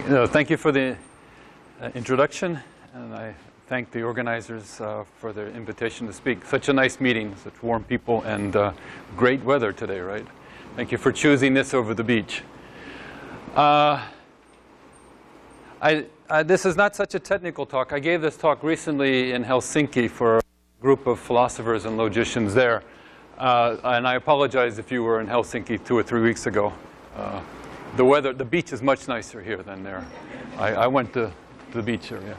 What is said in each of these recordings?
Thank you for the introduction, and I thank the organizers for their invitation to speak. Such a nice meeting, such warm people, and great weather today, right? Thank you for choosing this over the beach. This is not such a technical talk. I gave this talk recently in Helsinki for a group of philosophers and logicians there. And I apologize if you were in Helsinki 2 or 3 weeks ago. The beach is much nicer here than there. I went to the beach area.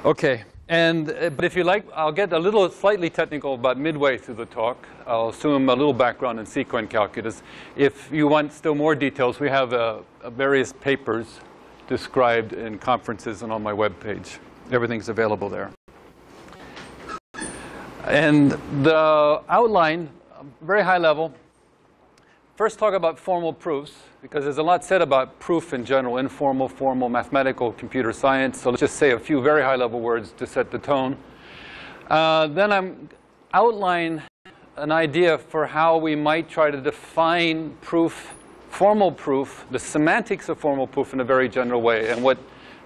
Okay, but if you like, I'll get a little slightly technical about midway through the talk. I'll assume a little background in Sequin calculus. If you want still more details, we have various papers described in conferences and on my webpage. Everything's available there. And the outline, very high level. First talk about formal proofs, because there's a lot said about proof in general, informal, formal, mathematical, computer science. So let's just say a few very high-level words to set the tone. Then I'm outline an idea for how we might try to define proof, formal proof, the semantics of formal proof in a very general way, and what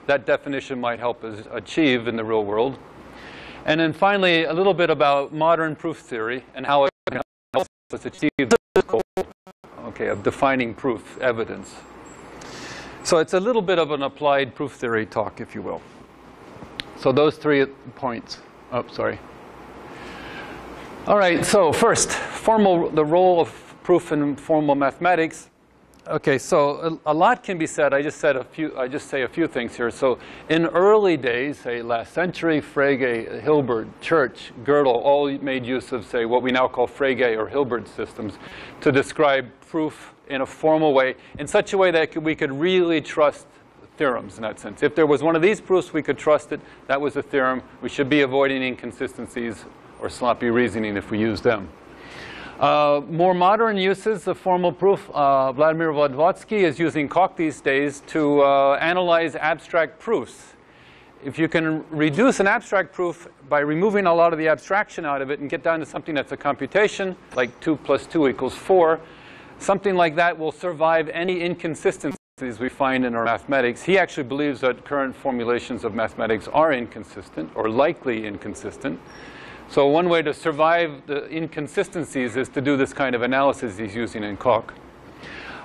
that definition might help us achieve in the real world. And then finally, a little bit about modern proof theory and how it can help us achieve this goal. Okay, of defining proof, evidence. So it's a little bit of an applied proof theory talk, if you will. So those 3 points. Oh, sorry. All right, so first, the role of proof in formal mathematics. Okay, so a lot can be said. I just say a few things here. So in early days, say last century, Frege, Hilbert, Church, Gödel all made use of, say, what we now call Frege or Hilbert systems to describe proof in a formal way, in such a way that we could really trust theorems in that sense. If there was one of these proofs, we could trust it. That was a theorem. We should be avoiding inconsistencies or sloppy reasoning if we use them. More modern uses of formal proof. Vladimir Vodvotsky is using Coq these days to analyze abstract proofs. If you can reduce an abstract proof by removing a lot of the abstraction out of it and get down to something that's a computation, like 2 + 2 = 4, something like that will survive any inconsistencies we find in our mathematics. He actually believes that current formulations of mathematics are inconsistent or likely inconsistent. So one way to survive the inconsistencies is to do this kind of analysis he's using in Coq.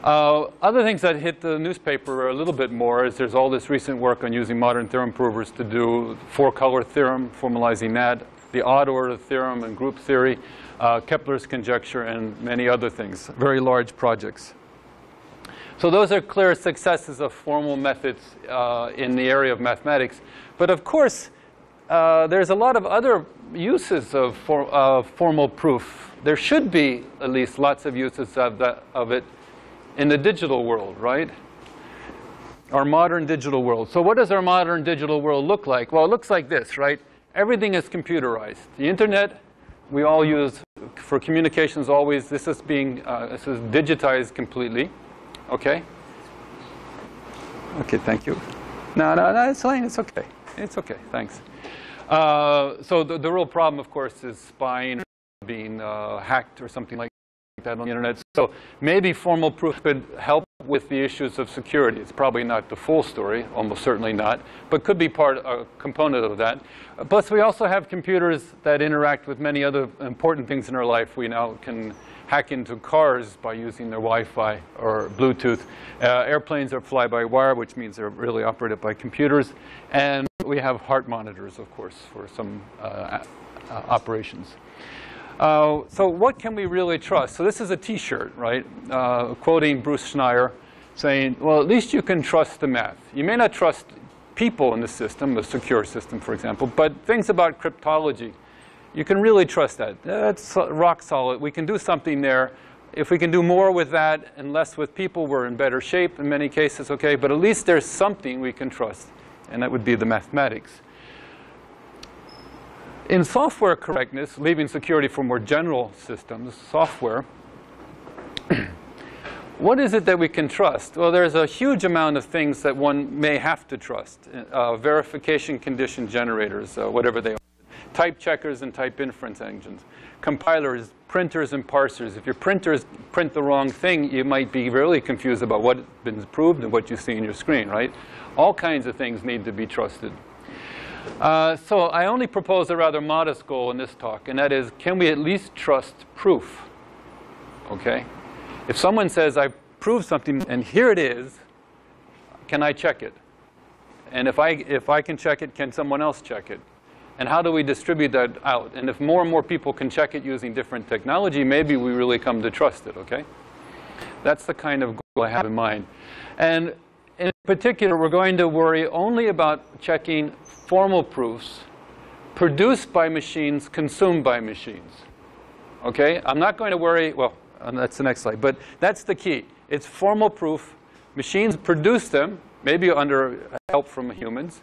Other things that hit the newspaper a little bit more is there's all this recent work on using modern theorem provers to do 4-color theorem, formalizing that, the odd order theorem and group theory, Kepler's conjecture, and many other things, very large projects. So those are clear successes of formal methods in the area of mathematics. But of course, there's a lot of other uses of formal proof. There should be at least lots of uses of it in the digital world, right? Our modern digital world. So what does our modern digital world look like? Well, it looks like this, right? Everything is computerized. The internet, we all use for communications always. This is digitized completely. Okay? Okay, thank you. No, it's fine. It's okay. It's okay. Thanks. So the real problem, of course, is spying, being hacked or something like that on the internet. So maybe formal proof could help with the issues of security. It's probably not the full story, almost certainly not, but could be a component of that. Plus, we also have computers that interact with many other important things in our life. We now can hack into cars by using their Wi-Fi or Bluetooth. Airplanes are fly-by-wire, which means they're really operated by computers. And we have heart monitors, of course, for some operations. So what can we really trust? So this is a T-shirt, right? Quoting Bruce Schneier, saying, well, at least you can trust the math. You may not trust people in the system, a secure system, for example, but things about cryptology, you can really trust that. That's rock solid. We can do something there. If we can do more with that and less with people, we're in better shape in many cases, okay? But at least there's something we can trust, and that would be the mathematics. In software correctness, leaving security for more general systems, software, what is it that we can trust? Well, there's a huge amount of things that one may have to trust. Verification condition generators, whatever they are. type checkers and type inference engines, compilers, printers, and parsers. If your printers print the wrong thing, you might be really confused about what's been proved and what you see on your screen, right? All kinds of things need to be trusted. So I only propose a rather modest goal in this talk, and that is, can we at least trust proof? Okay? If someone says, I proved something, and here it is, can I check it? And if I can check it, can someone else check it? And how do we distribute that out? And if more and more people can check it using different technology, maybe we really come to trust it, okay? That's the kind of goal I have in mind. And in particular, we're going to worry only about checking formal proofs produced by machines, consumed by machines. Okay? I'm not going to worry, well, that's the next slide, but that's the key. It's formal proof. Machines produce them, maybe under help from humans,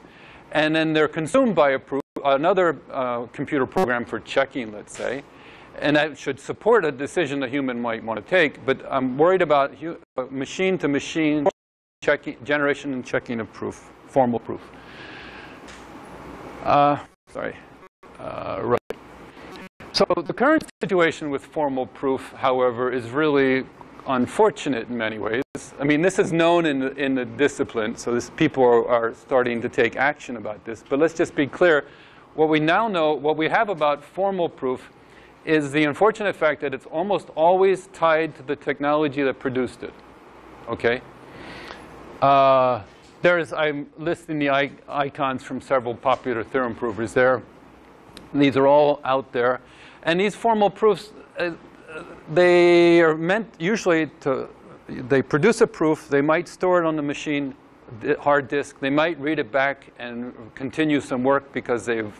and then they're consumed by a proof, another computer program for checking, let's say, and that should support a decision a human might want to take. But I'm worried about machine-to-machine generation and checking of proof, formal proof. Right. So the current situation with formal proof, however, is really unfortunate in many ways. I mean, this is known in the discipline, so people are starting to take action about this. But let's just be clear. What we now know, what we have about formal proof, is the unfortunate fact that it's almost always tied to the technology that produced it. Okay? I'm listing the icons from several popular theorem provers there. These are all out there. And these formal proofs, they are meant usually to, they produce a proof, they might store it on the machine hard disk, they might read it back and continue some work because they've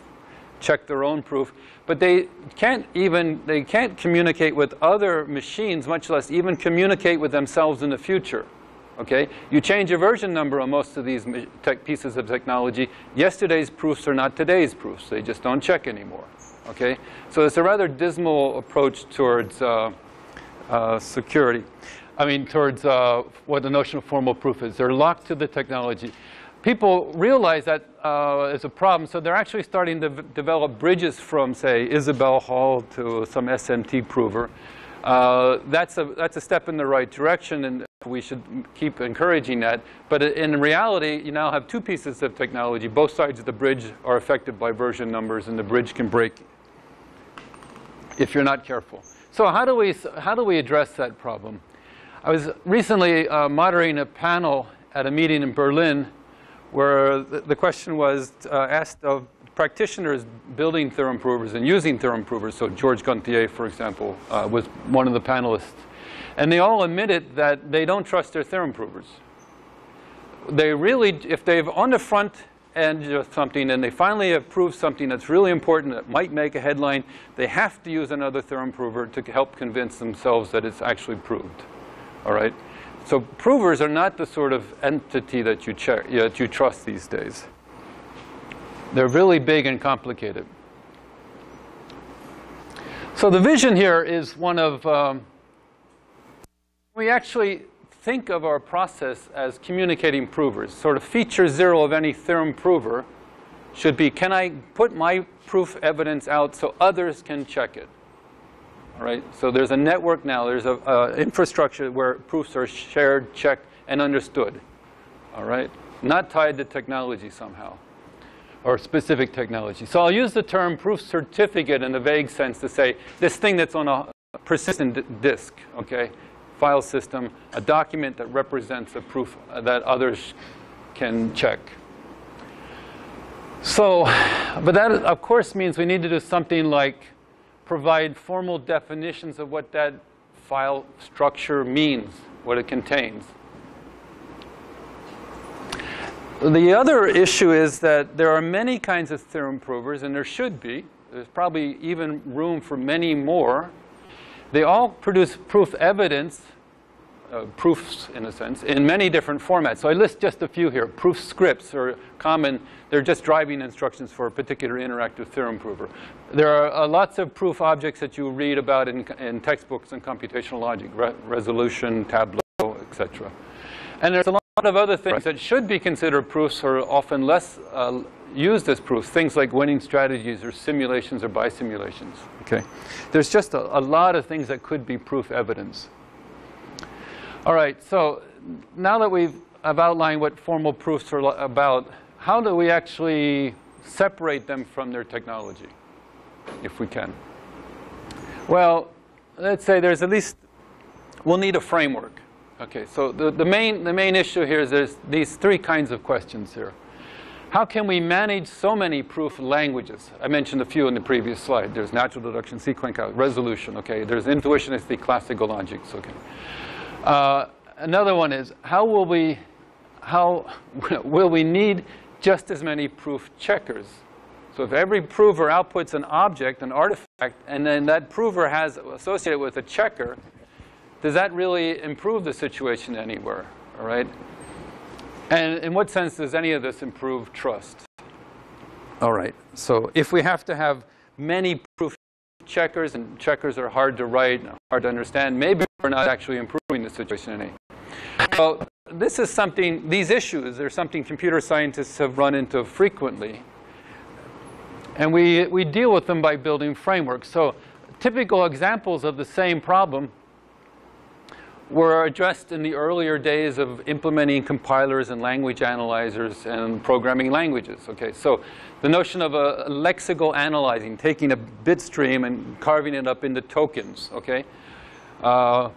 checked their own proof, but they can't communicate with other machines, much less even communicate with themselves in the future. Okay? You change your version number on most of these pieces of technology. Yesterday's proofs are not today's proofs. They just don't check anymore. Okay? So it's a rather dismal approach towards security. I mean, towards what the notion of formal proof is. They're locked to the technology. People realize that is a problem, so they're actually starting to develop bridges from, say, Isabelle Hall to some SMT prover. That's a step in the right direction, and we should keep encouraging that. But in reality, you now have two pieces of technology. Both sides of the bridge are affected by version numbers, and the bridge can break if you're not careful. So how do we address that problem? I was recently moderating a panel at a meeting in Berlin where the question was asked of practitioners building theorem provers and using theorem provers. So George Gontier, for example, was one of the panelists. And they all admitted that they don't trust their theorem provers. They really, if they've on the front end of something and they finally have proved something that's really important that might make a headline, they have to use another theorem prover to help convince themselves that it's actually proved. All right? So provers are not the sort of entity that you trust these days. They're really big and complicated. So the vision here is one of, we actually think of our process as communicating provers. Sort of feature zero of any theorem prover should be, can I put my proof evidence out so others can check it? All right? So there's a network now. There's an infrastructure where proofs are shared, checked, and understood. All right? Not tied to technology somehow, or specific technology. So I'll use the term proof certificate in a vague sense to say this thing that's on a persistent disk, okay? File system, a document that represents a proof that others can check. So, but that of course means we need to do something like provide formal definitions of what that file structure means, what it contains. The other issue is that there are many kinds of theorem provers, and there should be. There's probably even room for many more. They all produce proof evidence, proofs in a sense, in many different formats. So I list just a few here. Proof scripts are common. They're just driving instructions for a particular interactive theorem prover. There are lots of proof objects that you read about in textbooks in computational logic, resolution, tableau, etc. And there's a lot of other things that should be considered proofs are often less used as proofs, things like winning strategies or simulations or bisimulations. Okay? There's just a lot of things that could be proof evidence. All right, so now that I've outlined what formal proofs are about, how do we actually separate them from their technology, if we can? Well, let's say there's at least, we'll need a framework. Okay, so the main issue here is there's these three kinds of questions here. How can we manage so many proof languages? I mentioned a few in the previous slide. There's natural deduction, sequin, resolution. Okay, there's intuitionistic, classical logics. Okay. Another one is how will we need just as many proof checkers? So if every prover outputs an object, an artifact, and then that prover has associated with a checker, does that really improve the situation anywhere? All right. And in what sense does any of this improve trust? All right. So if we have to have many proof checkers, and checkers are hard to write, hard to understand, maybe we're not actually improving the situation any. So this is something, these issues are something computer scientists have run into frequently. And we deal with them by building frameworks. So typical examples of the same problem were addressed in the earlier days of implementing compilers and language analyzers and programming languages. Okay, so the notion of a lexical analyzing, taking a bit stream and carving it up into tokens. Okay, so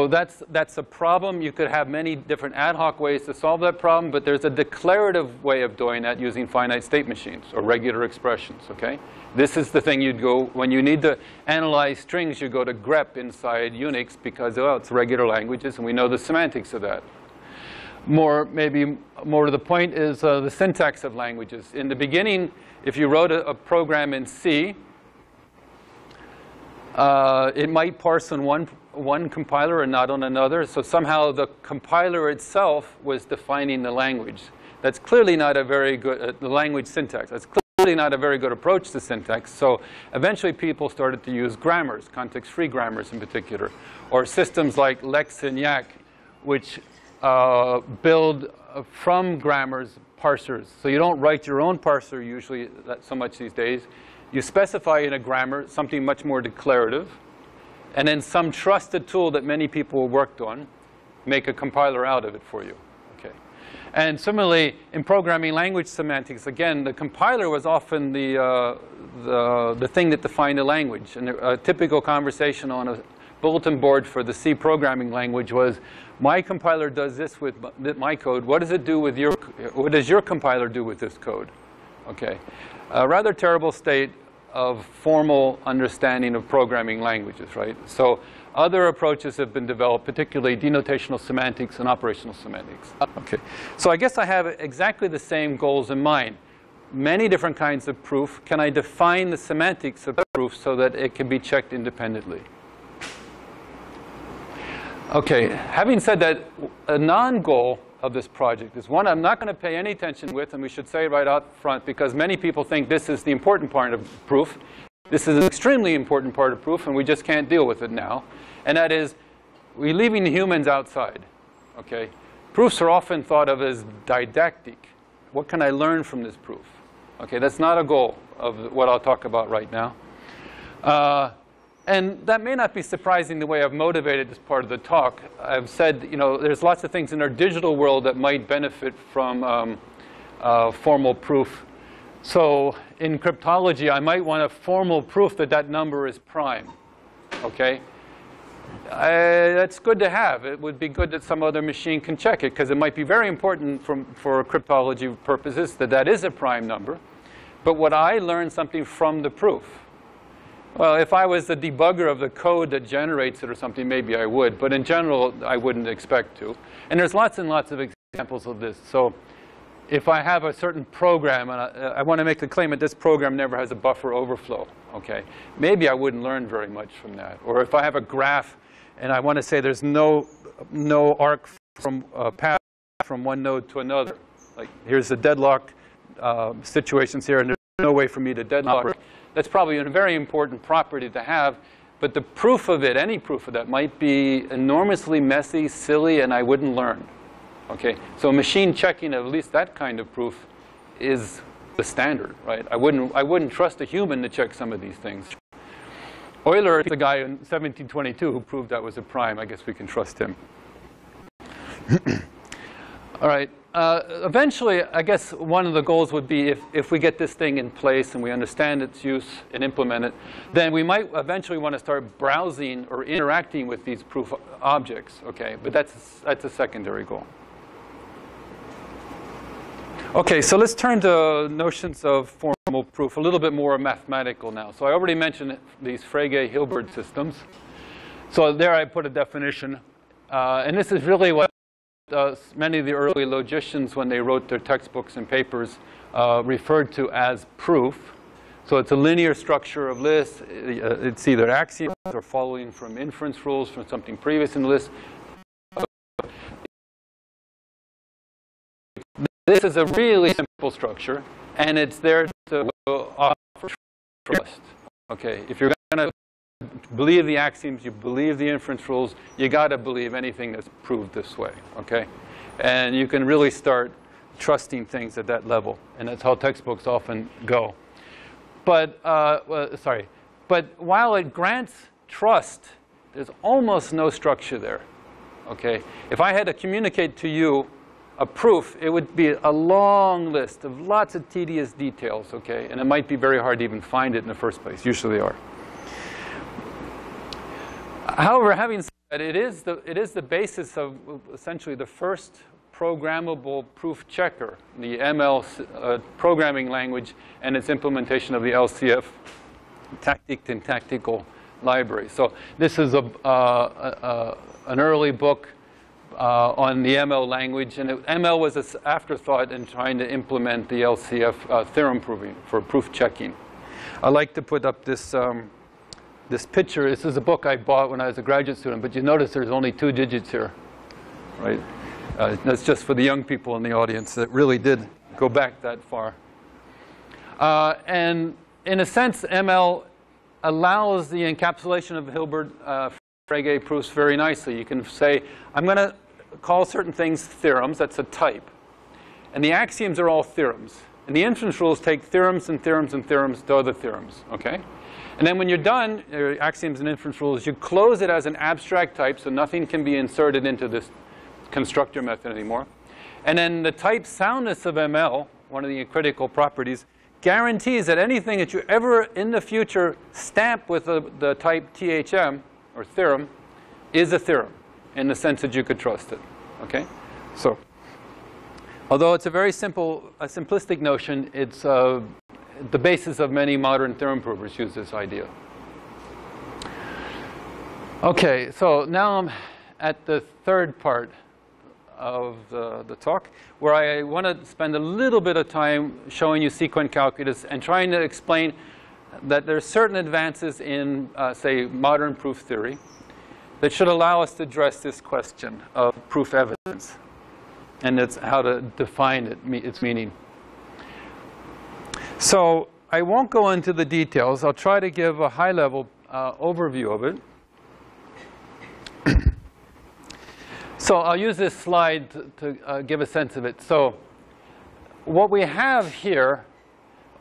that's a problem. You could have many different ad hoc ways to solve that problem, but there's a declarative way of doing that using finite state machines or regular expressions. Okay. This is the thing you'd go, when you need to analyze strings, you go to grep inside Unix because, well, it's regular languages and we know the semantics of that. Maybe more to the point is the syntax of languages. In the beginning, if you wrote a program in C, it might parse on one compiler and not on another. So somehow the compiler itself was defining the language. That's clearly not a very good, the language syntax. That's clearly not a very good approach to syntax. So eventually people started to use grammars, context-free grammars in particular, or systems like Lex and Yak, which build from grammars parsers. So you don't write your own parser usually so much these days. You specify in a grammar something much more declarative, and then some trusted tool that many people worked on make a compiler out of it for you. Okay. And similarly, in programming language semantics, again, the compiler was often the thing that defined the language. And a typical conversation on a bulletin board for the C programming language was, my compiler does this with my code. What does it do with your? What does your compiler do with this code? Okay. A rather terrible state of formal understanding of programming languages, right? So other approaches have been developed, particularly denotational semantics and operational semantics. Okay. So I guess I have exactly the same goals in mind. Many different kinds of proof. Can I define the semantics of proof so that it can be checked independently? Okay. Having said that, a non-goal of this project is one I'm not going to pay any attention with, and we should say right out front, because many people think this is the important part of proof. This is an extremely important part of proof, and we just can't deal with it now. And that is, we're leaving the humans outside. Okay? Proofs are often thought of as didactic. What can I learn from this proof? Okay, that's not a goal of what I'll talk about right now. And that may not be surprising the way I've motivated this part of the talk. I've said, you know, there's lots of things in our digital world that might benefit from formal proof. So in cryptology, I might want a formal proof that that number is prime. Okay? That's good to have. It would be good that some other machine can check it, because it might be very important for cryptology purposes that that is a prime number. But would I learn something from the proof? Well, if I was the debugger of the code that generates it or something, maybe I would. But in general, I wouldn't expect to. And there's lots and lots of examples of this. So if I have a certain program, and I want to make the claim that this program never has a buffer overflow, okay, maybe I wouldn't learn very much from that. Or if I have a graph, and I want to say there's no arc from path from one node to another. Like here's the deadlock situations here, and there's no way for me to deadlock. That's probably a very important property to have, but the proof of it, any proof of that, might be enormously messy, silly, and I wouldn't learn. Okay, so machine checking of at least that kind of proof is the standard, right? I wouldn't trust a human to check some of these things. Euler, the guy in 1722 who proved that was a prime. I guess we can trust him. All right. Eventually, I guess one of the goals would be if we get this thing in place and we understand its use and implement it, then we might eventually want to start browsing or interacting with these proof objects, okay? But that's a secondary goal. Okay, so let's turn to notions of formal proof, a little bit more mathematical now. So I already mentioned these Frege-Hilbert systems. So there I put a definition. And this is really what many of the early logicians, when they wrote their textbooks and papers, referred to as proof. So it's a linear structure of lists. It's either axioms or following from inference rules from something previous in the list. This is a really simple structure, and it's there to offer trust. Okay, if you're going to believe the axioms, you believe the inference rules, you got to believe anything that's proved this way. Okay, and you can really start trusting things at that level, and that's how textbooks often go. But but while it grants trust, there's almost no structure there. Okay, if I had to communicate to you a proof, it would be a long list of lots of tedious details, okay? And it might be very hard to even find it in the first place. Usually they are. However, having said that, it is the basis of essentially the first programmable proof checker, the ML programming language, and its implementation of the LCF tactical library. So this is an early book on the ML language, and ML was an afterthought in trying to implement the LCF theorem proving for proof checking. I like to put up this this picture. This is a book I bought when I was a graduate student, but you notice there's only 2 digits here, right? That's just for the young people in the audience that really did go back that far. And in a sense, ML allows the encapsulation of Hilbert Frege proofs very nicely. You can say, I'm going to call certain things theorems. That's a type. And the axioms are all theorems. And the inference rules take theorems and theorems and theorems to other theorems. Okay? And then when you're done, axioms and inference rules, you close it as an abstract type, so nothing can be inserted into this constructor method anymore. And then the type soundness of ML, one of the critical properties, guarantees that anything that you ever in the future stamp with the type THM, or theorem, is a theorem in the sense that you could trust it. Okay? So, although it's a very simplistic notion, it's the basis of many modern theorem provers use this idea. Okay, so now I'm at the third part of the talk, where I want to spend a little bit of time showing you Sequin calculus and trying to explain that there's certain advances in, say, modern proof theory that should allow us to address this question of proof evidence, and it's how to define its meaning. So I won't go into the details. I'll try to give a high-level overview of it. So I'll use this slide to give a sense of it. So what we have here,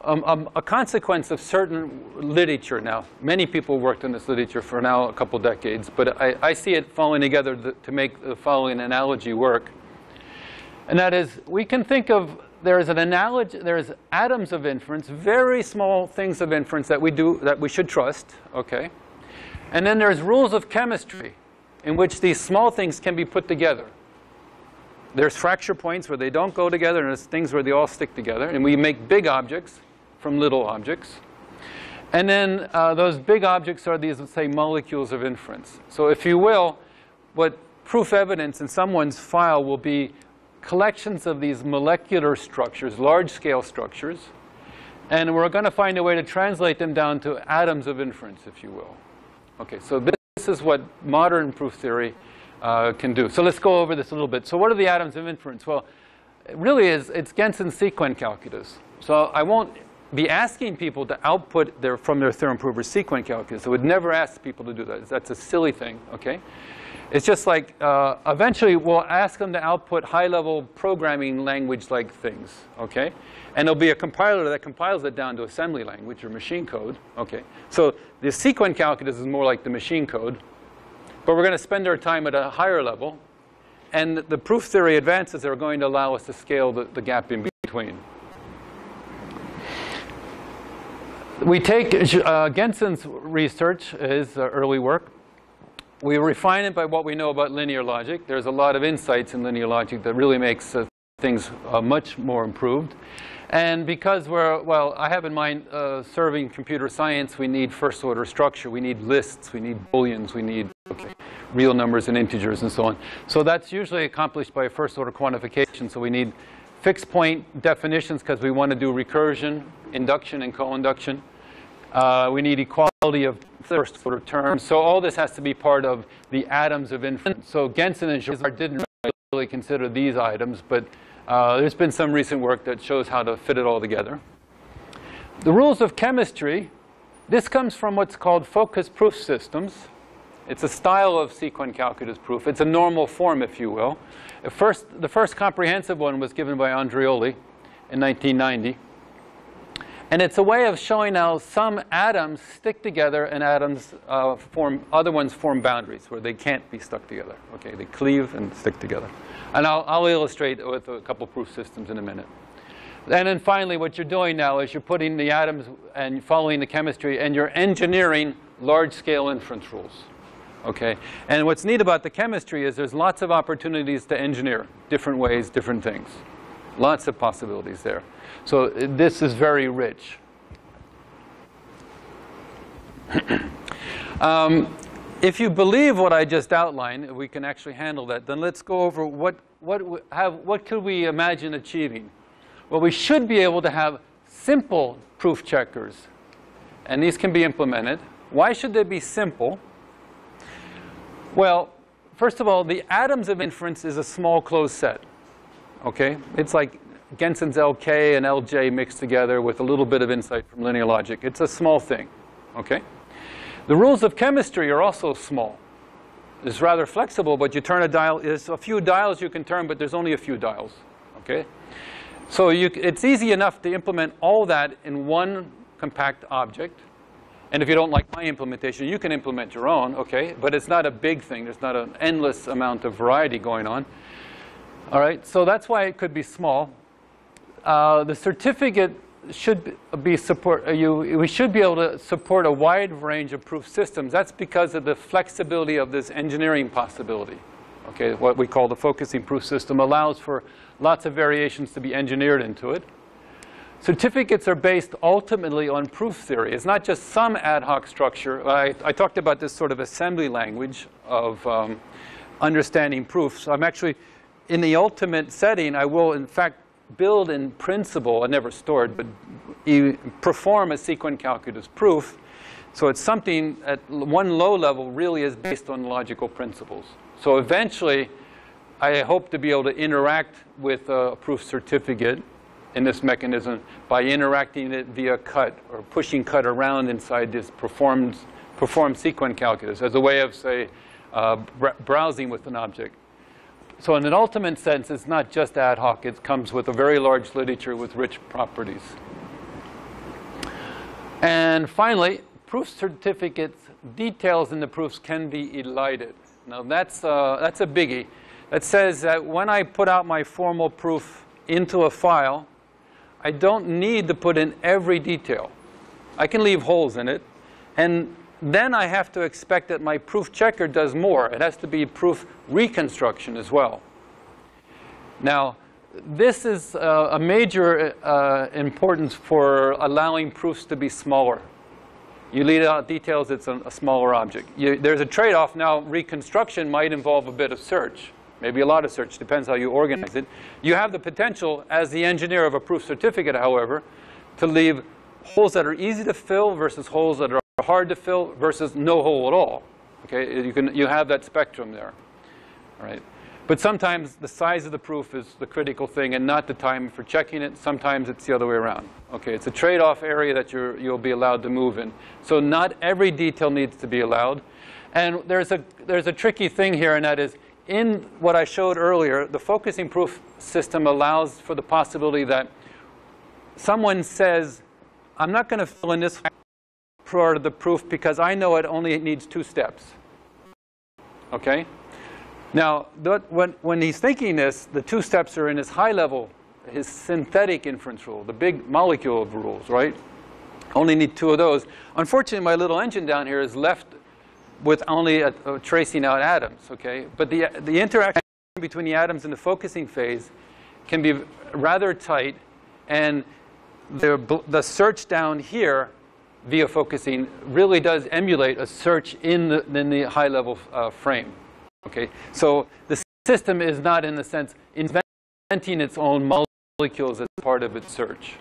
a consequence of certain literature now. Many people worked on this literature for now a couple decades, but I see it falling together to make the following analogy work. And that is, we can think of, there's atoms of inference, very small things of inference that we should trust, okay? And then there's rules of chemistry in which these small things can be put together. There's fracture points where they don't go together, and there's things where they all stick together. And we make big objects from little objects. And then those big objects are these, let's say, molecules of inference. So if you will, what proof evidence in someone's file will be collections of these molecular structures, large-scale structures. And we're going to find a way to translate them down to atoms of inference, if you will. Okay, so this is what modern proof theory can do. So let's go over this a little bit. So what are the atoms of inference? Well, it really is, it's Gensen's Sequin calculus. So I won't be asking people to output from their theorem prover Sequin calculus. I would never ask people to do that. That's a silly thing, okay? It's just like eventually we'll ask them to output high-level programming language-like things, okay? And there'll be a compiler that compiles it down to assembly language or machine code, okay? So the Sequin calculus is more like the machine code, but we're going to spend our time at a higher level, and the proof theory advances are going to allow us to scale the gap in between. We take Genson's research, his early work. We refine it by what we know about linear logic. There's a lot of insights in linear logic that really makes things much more improved. And because well, I have in mind serving computer science, we need first order structure. We need lists. We need booleans. We need real numbers and integers and so on. So that's usually accomplished by first order quantification. So we need fixed point definitions because we want to do recursion, induction, and co-induction. We need equality of first order terms. So all this has to be part of the atoms of inference. So Genson and Girard didn't really consider these items, but there's been some recent work that shows how to fit it all together. The rules of chemistry, this comes from what's called focus proof systems. It's a style of Sequin calculus proof. It's a normal form, if you will. The first comprehensive one was given by Andreoli in 1990. And it's a way of showing how some atoms stick together and atoms other ones form boundaries where they can't be stuck together. Okay, they cleave and stick together. And I'll illustrate with a couple proof systems in a minute. And then finally, what you're doing now is you're putting the atoms and following the chemistry, and you're engineering large-scale inference rules. Okay, and what's neat about the chemistry is there's lots of opportunities to engineer different ways, different things. Lots of possibilities there. So this is very rich. If you believe what I just outlined, we can actually handle that. Then let's go over what could we imagine achieving? Well, we should be able to have simple proof checkers, and these can be implemented. Why should they be simple? Well, first of all, the atoms of inference is a small closed set. Okay, it's like Genson's LK and LJ mixed together with a little bit of insight from linear logic. It's a small thing. Okay, the rules of chemistry are also small. It's rather flexible, but you turn a dial. There's a few dials you can turn, but there's only a few dials. Okay, so it's easy enough to implement all that in one compact object. And if you don't like my implementation, you can implement your own. Okay, but it's not a big thing. There's not an endless amount of variety going on. All right, so that's why it could be small. The certificate should be we should be able to support a wide range of proof systems. That's because of the flexibility of this engineering possibility. Okay, what we call the focusing proof system allows for lots of variations to be engineered into it. Certificates are based ultimately on proof theory. It's not just some ad hoc structure. I talked about this sort of assembly language of understanding proofs. So I'm actually, in the ultimate setting, I will, in fact, build in principle, I never stored, but perform a Sequin calculus proof. So it's something at one low level really is based on logical principles. So eventually, I hope to be able to interact with a proof certificate in this mechanism by interacting it via cut or pushing cut around inside this performed Sequin calculus as a way of, say, browsing with an object. So in an ultimate sense, it's not just ad hoc. It comes with a very large literature with rich properties. And finally, proof certificates, details in the proofs can be elided. Now that's a biggie. That says that when I put out my formal proof into a file, I don't need to put in every detail. I can leave holes in it. And then I have to expect that my proof checker does more. It has to be proof reconstruction as well. Now, this is a major importance for allowing proofs to be smaller. You leave out details, it's a smaller object. There's a trade-off now. Reconstruction might involve a bit of search, maybe a lot of search, depends how you organize it. You have the potential, as the engineer of a proof certificate, however, to leave holes that are easy to fill versus holes that are hard to fill versus no hole at all. Okay, you have that spectrum there. All right, but sometimes the size of the proof is the critical thing and not the time for checking it. Sometimes it's the other way around. Okay, it's a trade-off area that you'll be allowed to move in. So not every detail needs to be allowed. And there's a tricky thing here, and that is, in what I showed earlier, the focusing proof system allows for the possibility that someone says, I'm not going to fill in this part of the proof because I know it only needs 2 steps. Okay? Now, when he's thinking this, the 2 steps are in his high level, his synthetic inference rule, the big molecule of rules, right? Only need 2 of those. Unfortunately, my little engine down here is left with only tracing out atoms, okay? But the interaction between the atoms in the focusing phase can be rather tight, and the search down here via focusing really does emulate a search in the high-level frame, okay? So the system is not, in the sense, inventing its own molecules as part of its search,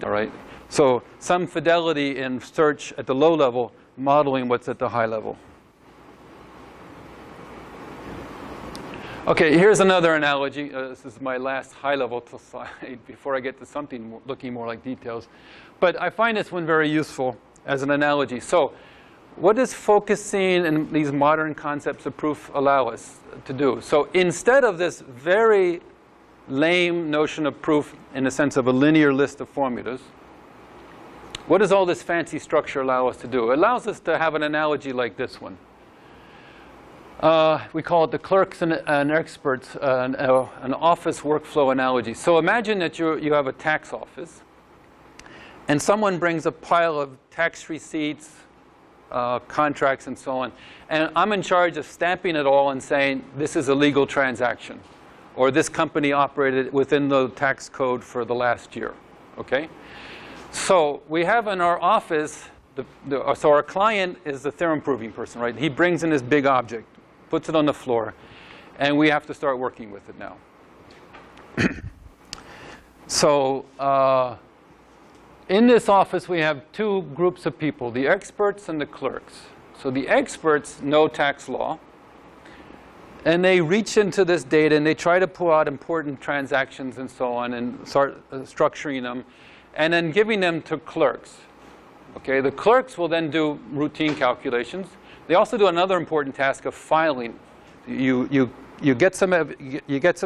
all right? So some fidelity in search at the low level, modeling what's at the high level. Okay, here's another analogy. This is my last high-level slide before I get to something looking more like details. But I find this one very useful as an analogy. So what does focusing and these modern concepts of proof allow us to do? So instead of this very lame notion of proof in the sense of a linear list of formulas, what does all this fancy structure allow us to do? It allows us to have an analogy like this one. We call it the clerks and experts, an office workflow analogy. So imagine that you have a tax office, and someone brings a pile of tax receipts, contracts, and so on. And I'm in charge of stamping it all and saying, this is a legal transaction, or this company operated within the tax code for the last year, okay? So we have in our office, so our client is the theorem proving person, right? He brings in this big object, puts it on the floor, and we have to start working with it now. So in this office, we have 2 groups of people, the experts and the clerks. So the experts know tax law, and they reach into this data, and they try to pull out important transactions and so on, and start structuring them, and then giving them to clerks. Okay, the clerks will then do routine calculations. They also do another important task of filing. You get some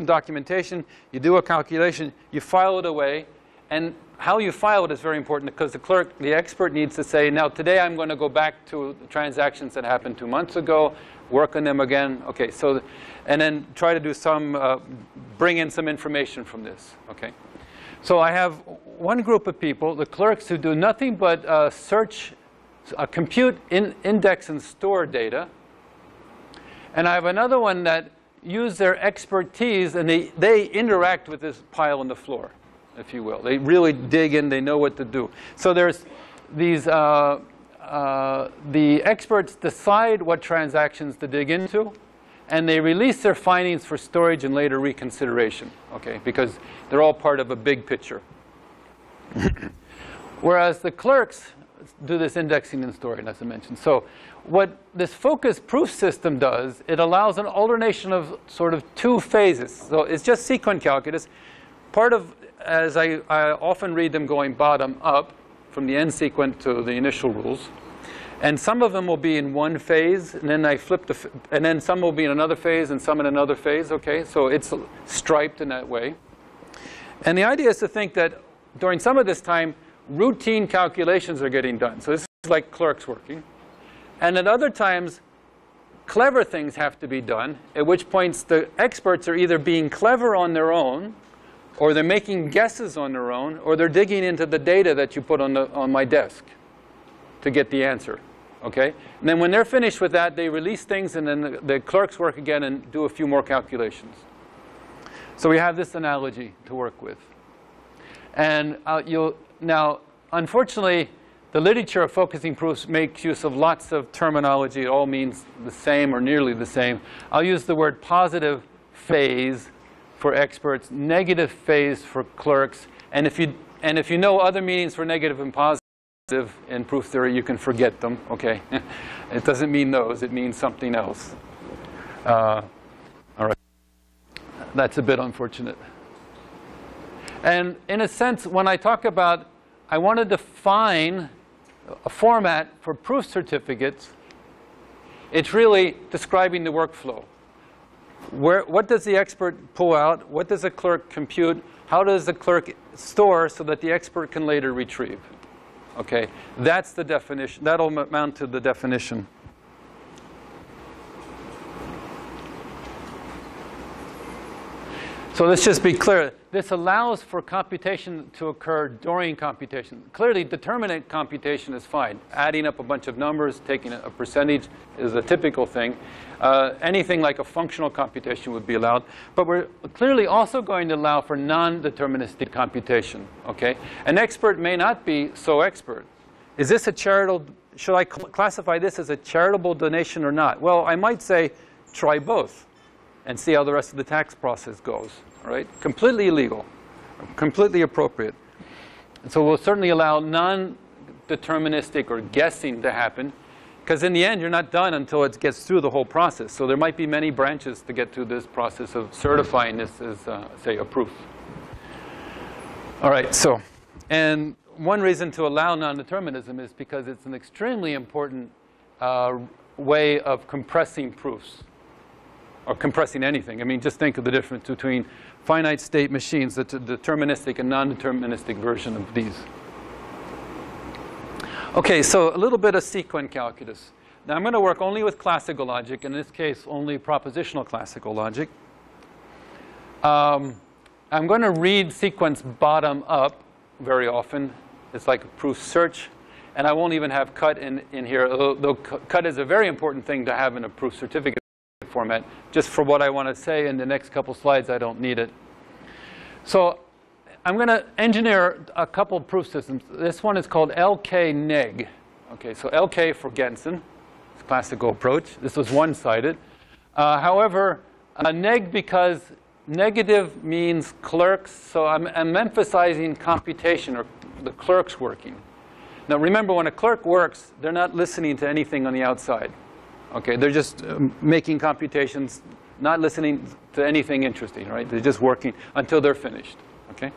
documentation, you do a calculation, you file it away, and how you file it is very important because the expert needs to say, now today I'm going to go back to the transactions that happened 2 months ago, work on them again. Okay, so and then try to do bring in some information from this. Okay. So I have one group of people, the clerks, who do nothing but search, compute, index, and store data. And I have another one that use their expertise, and they interact with this pile on the floor, if you will. They really dig in. They know what to do. So there's these, the experts decide what transactions to dig into, and they release their findings for storage and later reconsideration, okay, because they're all part of a big picture. Whereas the clerks do this indexing and storing, as I mentioned. So what this focus proof system does, it allows an alternation of sort of 2 phases. So it's just Sequin calculus. Part of, as I often read them going bottom up, from the end sequence to the initial rules. And some of them will be in one phase, and then I flip and then some will be in another phase, and some in another phase, okay? So it's striped in that way. And the idea is to think that during some of this time, routine calculations are getting done. So this is like clerks working. And at other times, clever things have to be done, at which points the experts are either being clever on their own, or they're making guesses on their own, or they're digging into the data that you put on my desk to get the answer, okay? And then when they're finished with that, they release things, and then the clerks work again and do a few more calculations. So we have this analogy to work with. And now, unfortunately, the literature of focusing proofs makes use of lots of terminology. It all means the same or nearly the same. I'll use the word positive phase for experts, negative phase for clerks. And if you know other meanings for negative and positive in proof theory, you can forget them, okay? It doesn't mean those, it means something else. All right. That's a bit unfortunate. And in a sense, when I talk about, I want to define a format for proof certificates It's really describing the workflow. What does the expert pull out? What does the clerk compute? How does the clerk store so that the expert can later retrieve? Okay, that's the definition. That'll amount to the definition. So let's just be clear. This allows for computation to occur during computation. Clearly, determinant computation is fine. Adding up a bunch of numbers, taking a percentage is a typical thing. Anything like a functional computation would be allowed. But we're clearly also going to allow for non-deterministic computation. Okay? An expert may not be so expert. Is this a charitable? Should I classify this as a charitable donation or not? Well, I might say try both and see how the rest of the tax process goes. Right? Completely illegal, completely appropriate. And so we'll certainly allow non-deterministic or guessing to happen, because in the end, you're not done until it gets through the whole process. So there might be many branches to get through this process of certifying this as, say, a proof. All right, so, and one reason to allow non-determinism is because it's an extremely important way of compressing proofs. Or compressing anything. I mean, just think of the difference between finite state machines, the deterministic and non-deterministic version of these. Okay, so a little bit of Sequin calculus. Now I'm going to work only with classical logic, in this case only propositional classical logic. I'm going to read sequence bottom up very often. It's like a proof search. And I won't even have cut in here, though cut is a very important thing to have in a proof certificate format. Just for what I want to say in the next couple slides, I don't need it. So I'm going to engineer a couple proof systems. This one is called LK neg. Okay, so LK for Gensen, it's a classical approach. This was one-sided. However, neg because negative means clerks, so I'm emphasizing computation or the clerks working. Now remember, when a clerk works, they're not listening to anything on the outside. Okay, they're just making computations, not listening to anything interesting, right? They're just working until they're finished, okay?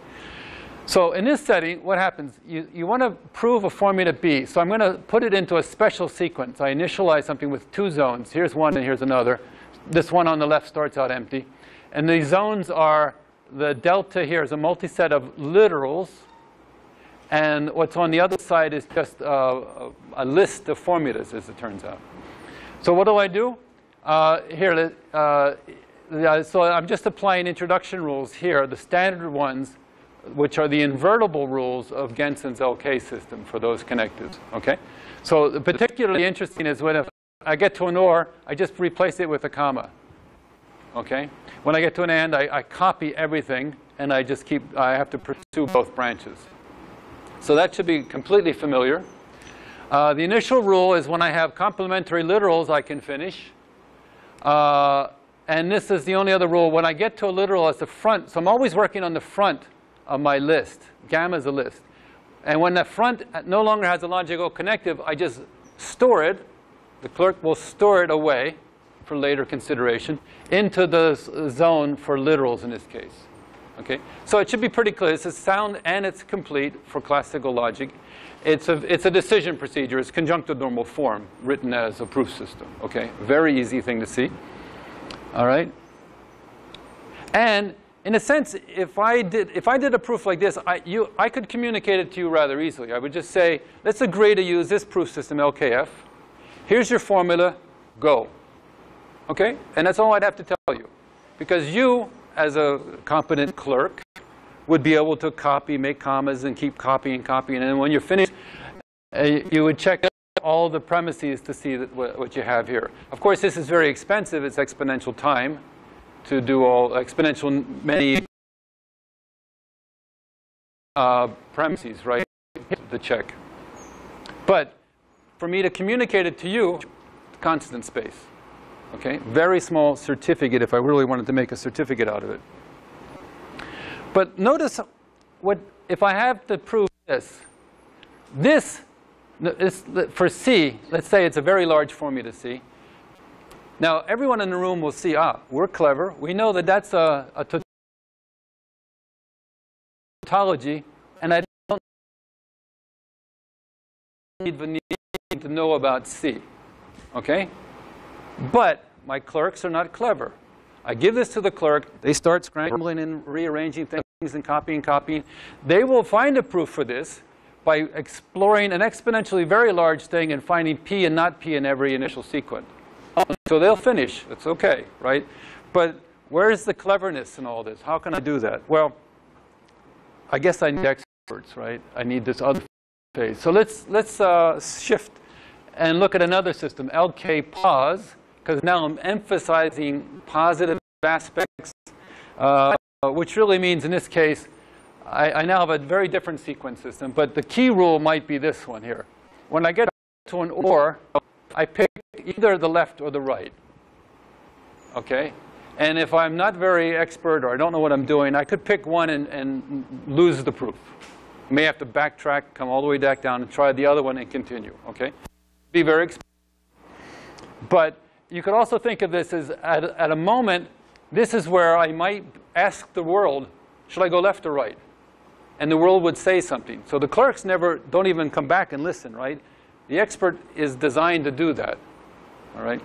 So in this setting, what happens? You want to prove a formula B. So I'm going to put it into a special sequence. I initialize something with two zones. Here's one and here's another. This one on the left starts out empty. And these zones are, the delta here is a multiset of literals. And what's on the other side is just a list of formulas, as it turns out. So what do? So I'm just applying introduction rules here, the standard ones, which are the invertible rules of Gensen's LK system for those connectives. Okay? So particularly interesting is when if I get to an OR, I just replace it with a comma. Okay? When I get to an AND, I copy everything, and I just keep, I have to pursue both branches. So that should be completely familiar. The initial rule is when I have complementary literals, I can finish. And this is the only other rule. When I get to a literal as the front, so I'm always working on the front of my list. Gamma is a list. And when the front no longer has a logical connective, I just store it. The clerk will store it away for later consideration into the zone for literals in this case. Okay? So it should be pretty clear. It's sound and it's complete for classical logic. It's a decision procedure. It's conjunctive normal form written as a proof system. Okay? Very easy thing to see. All right? And in a sense, if I did a proof like this, I could communicate it to you rather easily. I would just say, let's agree to use this proof system, LKF. Here's your formula. Go. Okay? And that's all I'd have to tell you. Because you, as a competent clerk, would be able to copy, make commas, and keep copying. And when you're finished, you would check all the premises to see that what you have here. Of course, this is very expensive. It's exponential time to do all exponential many premises, right, to check. But for me to communicate it to you, constant space. Okay? Very small certificate if I really wanted to make a certificate out of it. But notice if I have to prove this. This is for C. Let's say it's a very large formula C. Now, everyone in the room will see, we're clever. We know that that's a tautology, and I don't even need to know about C. Okay? But my clerks are not clever. I give this to the clerk. They start scrambling and rearranging things and copying. They will find a proof for this by exploring an exponentially very large thing and finding P and not P in every initial sequence. So they'll finish. It's OK, right? But where's the cleverness in all this? How can I do that? Well, I guess I need experts, right? I need this other phase. So let's shift and look at another system, LK pause, because now I'm emphasizing positive aspects, which really means in this case, I now have a very different sequence system. But the key rule might be this one here. When I get to an OR, I pick either the left or the right. OK? And if I'm not very expert or I don't know what I'm doing, I could pick one and lose the proof. I may have to backtrack, come all the way back down, and try the other one and continue. OK? Be very expensive. But you could also think of this as at a moment, this is where I might ask the world, should I go left or right? And the world would say something. So the clerks don't even come back and listen, right? The expert is designed to do that. All right?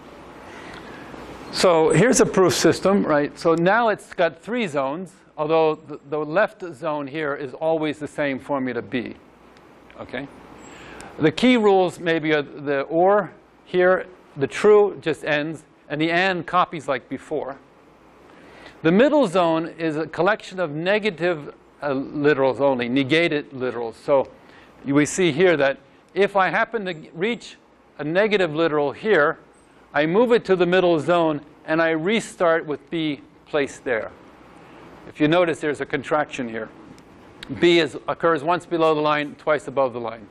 So here's a proof system, right? So now it's got 3 zones, although the left zone here is always the same formula B. Okay? The key rules maybe are the OR here, the true just ends, and the AND copies like before. The middle zone is a collection of negative literals only, negated literals. So we see here that if I happen to reach a negative literal here, I move it to the middle zone, and I restart with B placed there. If you notice, there's a contraction here. B occurs once below the line, twice above the line.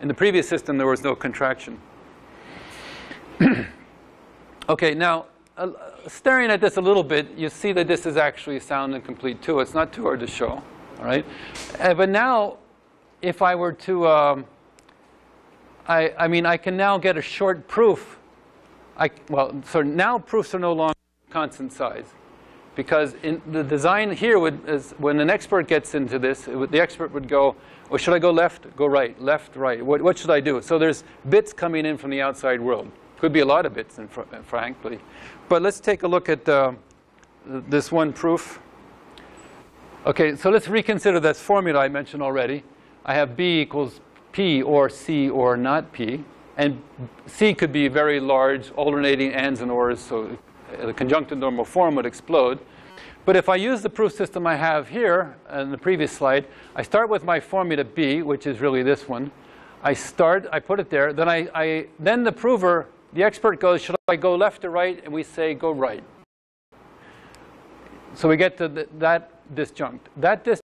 In the previous system, there was no contraction. OK, now, staring at this a little bit, you see that this is actually sound and complete, too. It's not too hard to show. All right? But now, if I were to, I mean, I can now get a short proof. So now proofs are no longer constant size. Because in the design here, when an expert gets into this, the expert would go, well, should I go left, go right, left, right? What should I do? So there's bits coming in from the outside world. Could be a lot of bits, frankly. But let's take a look at this one proof. OK, so let's reconsider this formula I mentioned already. I have B equals P or C or not P. And C could be very large, alternating ands and ors, so the conjunctive normal form would explode. But if I use the proof system I have here in the previous slide, I start with my formula B, which is really this one. I put it there. Then the prover, the expert goes, should I go left or right? And we say, go right. So we get to that disjunct. That disjunct